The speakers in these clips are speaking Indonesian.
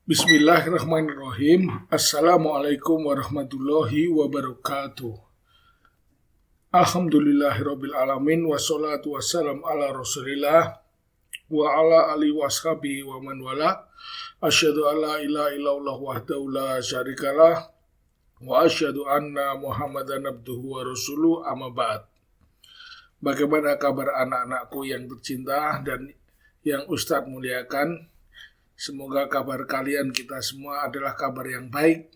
Bismillahirrahmanirrahim. Assalamualaikum warahmatullahi wabarakatuh. Alhamdulillahirabbil alamin wassalatu wassalam ala Rasulillah wa ala alihi washabihi wa man wala. Asyhadu an la ilaha illallah wahdahu la syarikalah wa asyhadu anna Muhammadan abduhu wa rasuluh, amma ba'd. Bagaimana kabar anak-anakku yang tercinta dan yang Ustadz muliakan? Semoga kabar kalian kita semua adalah kabar yang baik,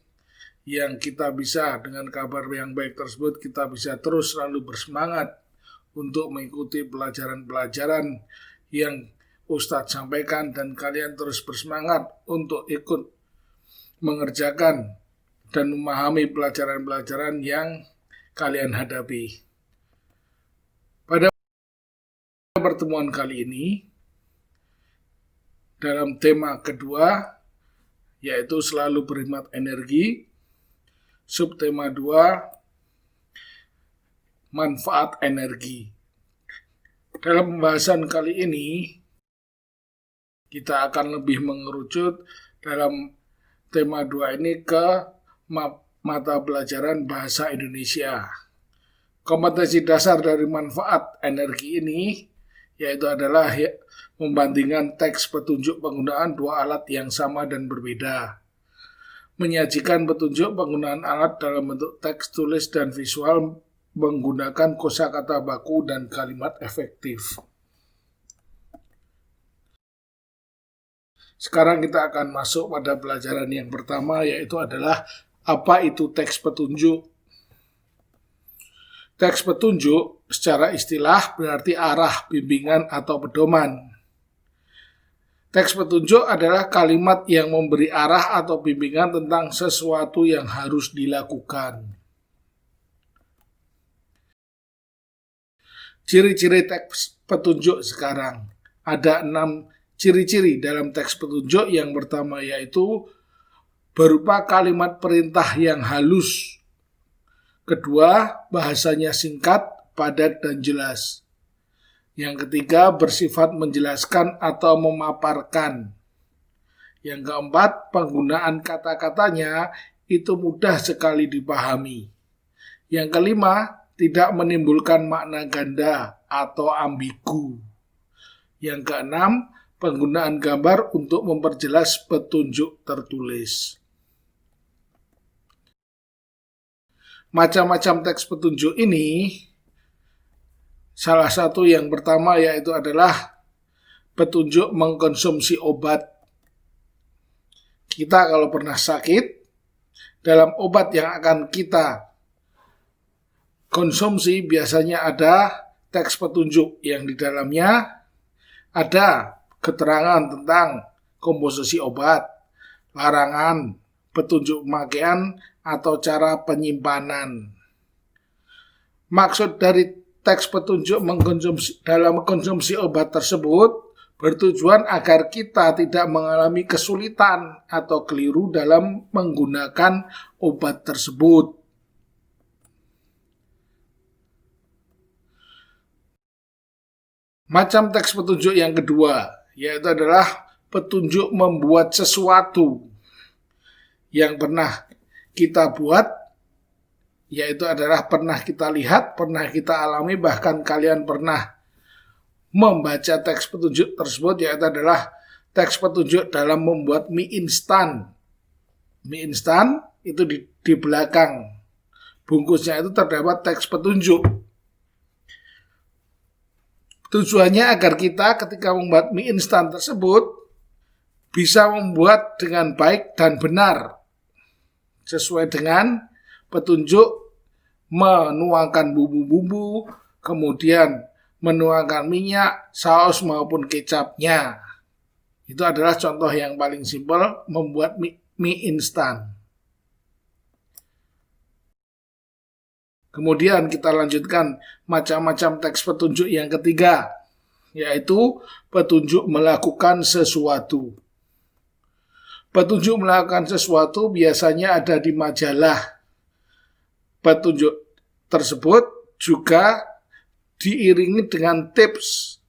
yang kita bisa dengan kabar yang baik tersebut kita bisa terus selalu bersemangat untuk mengikuti pelajaran-pelajaran yang Ustadz sampaikan, dan kalian terus bersemangat untuk ikut mengerjakan dan memahami pelajaran-pelajaran yang kalian hadapi. Pada pertemuan kali ini, dalam tema kedua, yaitu selalu berhemat energi, subtema 2, manfaat energi. Dalam pembahasan kali ini, kita akan lebih mengerucut dalam tema 2 ini ke mata pelajaran bahasa Indonesia. Kompetensi dasar dari manfaat energi ini yaitu adalah membandingkan teks petunjuk penggunaan dua alat yang sama dan berbeda, menyajikan petunjuk penggunaan alat dalam bentuk teks tulis dan visual menggunakan kosakata baku dan kalimat efektif. Sekarang kita akan masuk pada pelajaran yang pertama, yaitu adalah apa itu teks petunjuk. Teks petunjuk secara istilah berarti arah, bimbingan, atau pedoman. Teks petunjuk adalah kalimat yang memberi arah atau bimbingan tentang sesuatu yang harus dilakukan. Ciri-ciri teks petunjuk sekarang. Ada 6 ciri-ciri dalam teks petunjuk. Yang pertama yaitu berupa kalimat perintah yang halus. Kedua, bahasanya singkat, padat, dan jelas. Yang ketiga, bersifat menjelaskan atau memaparkan. Yang keempat, penggunaan kata-katanya itu mudah sekali dipahami. Yang kelima, tidak menimbulkan makna ganda atau ambigu. Yang keenam, penggunaan gambar untuk memperjelas petunjuk tertulis. Macam-macam teks petunjuk ini, salah satu yang pertama yaitu adalah petunjuk mengkonsumsi obat. Kita kalau pernah sakit, dalam obat yang akan kita konsumsi biasanya ada teks petunjuk yang di dalamnya ada keterangan tentang komposisi obat, larangan, petunjuk pemakaian, atau cara penyimpanan. Maksud dari teks petunjuk dalam mengkonsumsi obat tersebut bertujuan agar kita tidak mengalami kesulitan atau keliru dalam menggunakan obat tersebut. Macam teks petunjuk yang kedua yaitu adalah petunjuk membuat sesuatu yang pernah kita buat, yaitu adalah pernah kita lihat, pernah kita alami, bahkan kalian pernah membaca teks petunjuk tersebut, yaitu adalah teks petunjuk dalam membuat mie instan. Mie instan itu di belakang bungkusnya itu terdapat teks petunjuk. Tujuannya agar kita ketika membuat mie instan tersebut bisa membuat dengan baik dan benar, sesuai dengan petunjuk menuangkan bumbu-bumbu, kemudian menuangkan minyak, saus maupun kecapnya. Itu adalah contoh yang paling simpel membuat mie instan. Kemudian kita lanjutkan macam-macam teks petunjuk yang ketiga, yaitu petunjuk melakukan sesuatu. Petunjuk melakukan sesuatu biasanya ada di majalah. Petunjuk tersebut juga diiringi dengan tips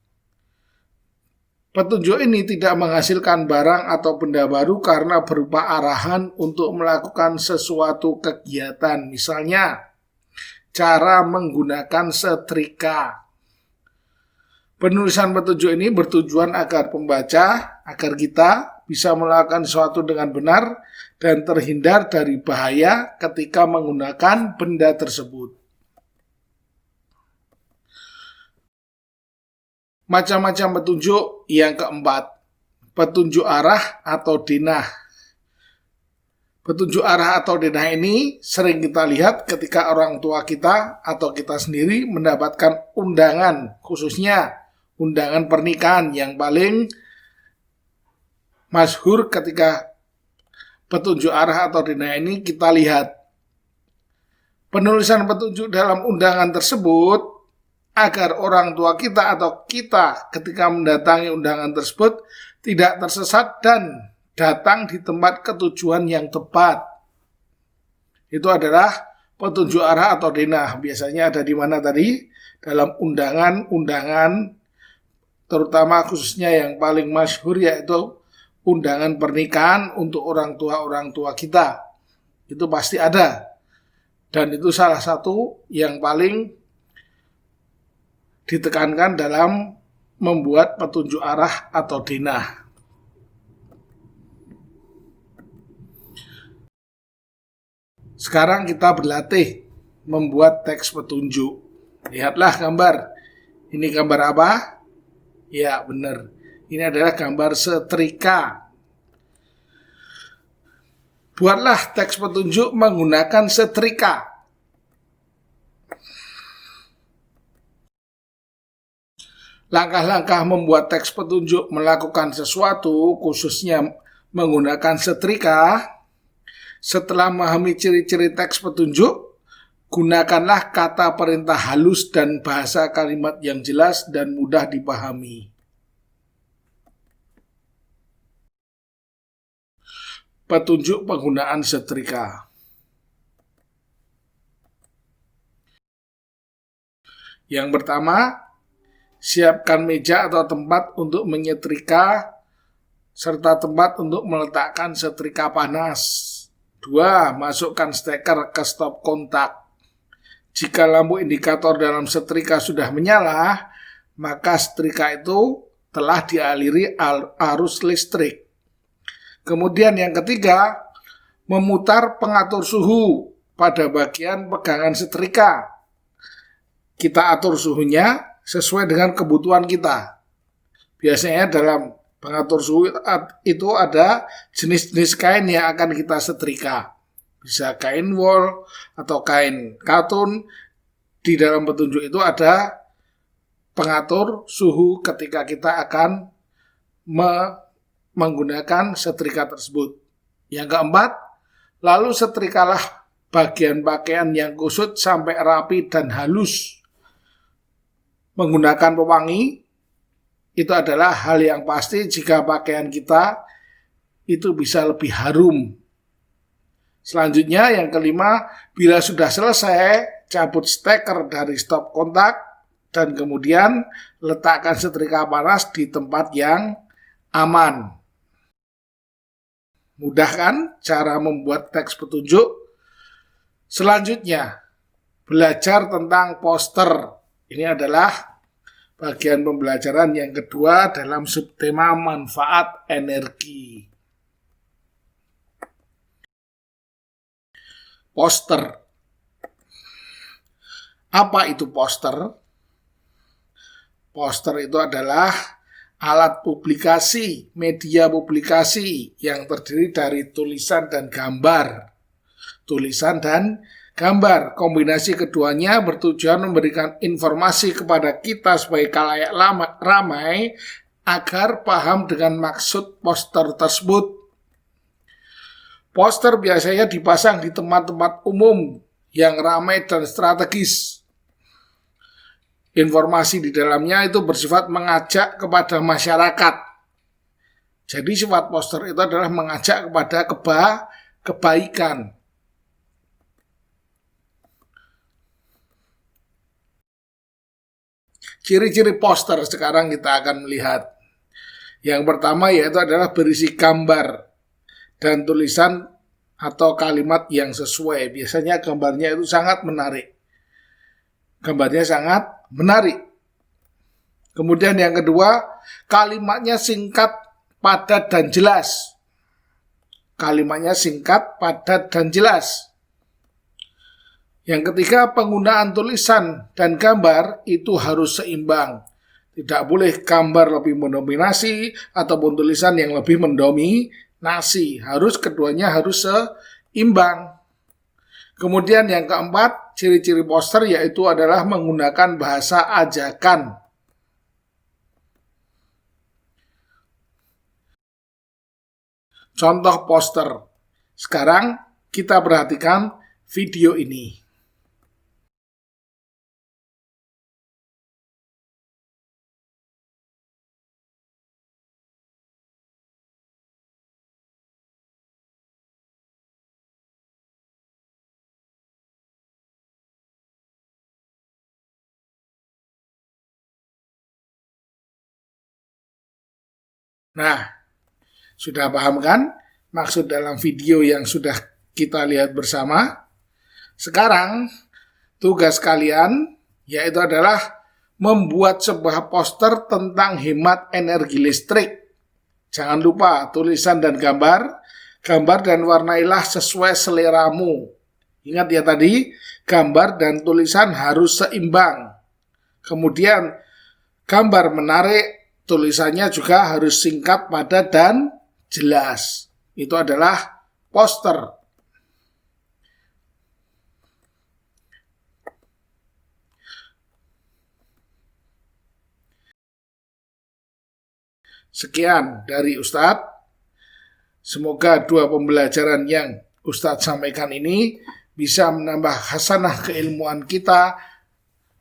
Petunjuk ini tidak menghasilkan barang atau benda baru karena berupa arahan untuk melakukan sesuatu kegiatan. Misalnya, cara menggunakan setrika. Penulisan petunjuk ini bertujuan agar pembaca, agar kita bisa melakukan sesuatu dengan benar dan terhindar dari bahaya ketika menggunakan benda tersebut. Macam-macam petunjuk. Yang keempat, petunjuk arah atau denah. Petunjuk arah atau denah ini sering kita lihat ketika orang tua kita atau kita sendiri mendapatkan undangan, khususnya undangan pernikahan yang paling masyhur ketika petunjuk arah atau denah ini kita lihat. Penulisan petunjuk dalam undangan tersebut agar orang tua kita atau kita ketika mendatangi undangan tersebut tidak tersesat dan datang di tempat ketujuan yang tepat. Itu adalah petunjuk arah atau denah. Biasanya ada di mana tadi? Dalam undangan-undangan, terutama khususnya yang paling masyhur yaitu undangan pernikahan untuk orang tua kita. Itu pasti ada. Dan itu salah satu yang paling ditekankan dalam membuat petunjuk arah atau denah. Sekarang kita berlatih membuat teks petunjuk. Lihatlah gambar. Ini gambar apa? Ya, benar. Ini adalah gambar setrika. Buatlah teks petunjuk menggunakan setrika. Langkah-langkah membuat teks petunjuk melakukan sesuatu, khususnya menggunakan setrika. Setelah memahami ciri-ciri teks petunjuk, gunakanlah kata perintah halus dan bahasa kalimat yang jelas dan mudah dipahami. Petunjuk penggunaan setrika. Yang pertama, siapkan meja atau tempat untuk menyetrika serta tempat untuk meletakkan setrika panas. 2. Masukkan steker ke stop kontak. Jika lampu indikator dalam setrika sudah menyala, maka setrika itu telah dialiri arus listrik. Kemudian yang ketiga, memutar pengatur suhu pada bagian pegangan setrika. Kita atur suhunya sesuai dengan kebutuhan kita. Biasanya dalam pengatur suhu itu ada jenis-jenis kain yang akan kita setrika. Bisa kain wol atau kain katun. Di dalam petunjuk itu ada pengatur suhu ketika kita akan menggunakan setrika tersebut. Yang keempat, lalu setrikalah bagian pakaian yang kusut sampai rapi dan halus. Menggunakan pewangi itu adalah hal yang pasti jika pakaian kita itu bisa lebih harum. Selanjutnya yang kelima, bila sudah selesai, cabut steker dari stop kontak dan kemudian letakkan setrika panas di tempat yang aman. Mudah kan cara membuat teks petunjuk? Selanjutnya, belajar tentang poster. Ini adalah bagian pembelajaran yang kedua dalam subtema manfaat energi. Poster. Apa itu poster? Poster itu adalah alat publikasi, media publikasi yang terdiri dari tulisan dan gambar. Tulisan dan gambar, kombinasi keduanya bertujuan memberikan informasi kepada kita sebagai khalayak ramai agar paham dengan maksud poster tersebut. Poster biasanya dipasang di tempat-tempat umum yang ramai dan strategis. Informasi di dalamnya itu bersifat mengajak kepada masyarakat. Jadi sifat poster itu adalah mengajak kepada kebaikan. Ciri-ciri poster sekarang kita akan melihat. Yang pertama yaitu adalah berisi gambar dan tulisan atau kalimat yang sesuai. Biasanya gambarnya itu sangat menarik. Gambarnya sangat menarik. Kemudian yang kedua, kalimatnya singkat, padat, dan jelas. Kalimatnya singkat, padat, dan jelas. Yang ketiga, penggunaan tulisan dan gambar itu harus seimbang. Tidak boleh gambar lebih mendominasi ataupun tulisan yang lebih mendominasi. Keduanya harus seimbang. Kemudian yang keempat, ciri-ciri poster yaitu adalah menggunakan bahasa ajakan. Contoh poster. Sekarang kita perhatikan video ini. Nah, sudah paham kan maksud dalam video yang sudah kita lihat bersama? Sekarang tugas kalian yaitu adalah membuat sebuah poster tentang hemat energi listrik. Jangan lupa tulisan dan gambar dan warnailah sesuai seleramu. Ingat ya tadi, gambar dan tulisan harus seimbang. Kemudian gambar menarik, tulisannya juga harus singkat, padat, dan jelas. Itu adalah poster. Sekian dari Ustadz. Semoga dua pembelajaran yang Ustadz sampaikan ini bisa menambah hasanah keilmuan kita,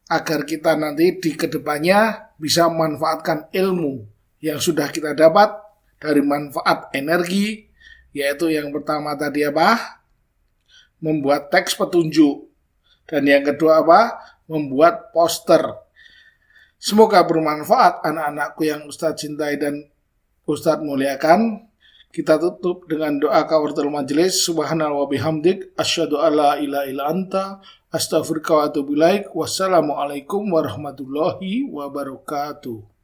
agar kita nanti di kedepannya bisa memanfaatkan ilmu yang sudah kita dapat dari manfaat energi, yaitu yang pertama tadi apa? Membuat teks petunjuk. Dan yang kedua apa? Membuat poster. Semoga bermanfaat anak-anakku yang Ustadz cintai dan Ustadz muliakan. Kita tutup dengan doa kafaratul majelis. Subhanallah wa bihamdik, asyhadu alla ilaha illa anta, astaghfiruka wa atubu ilaik. Wassalamualaikum warahmatullahi wabarakatuh.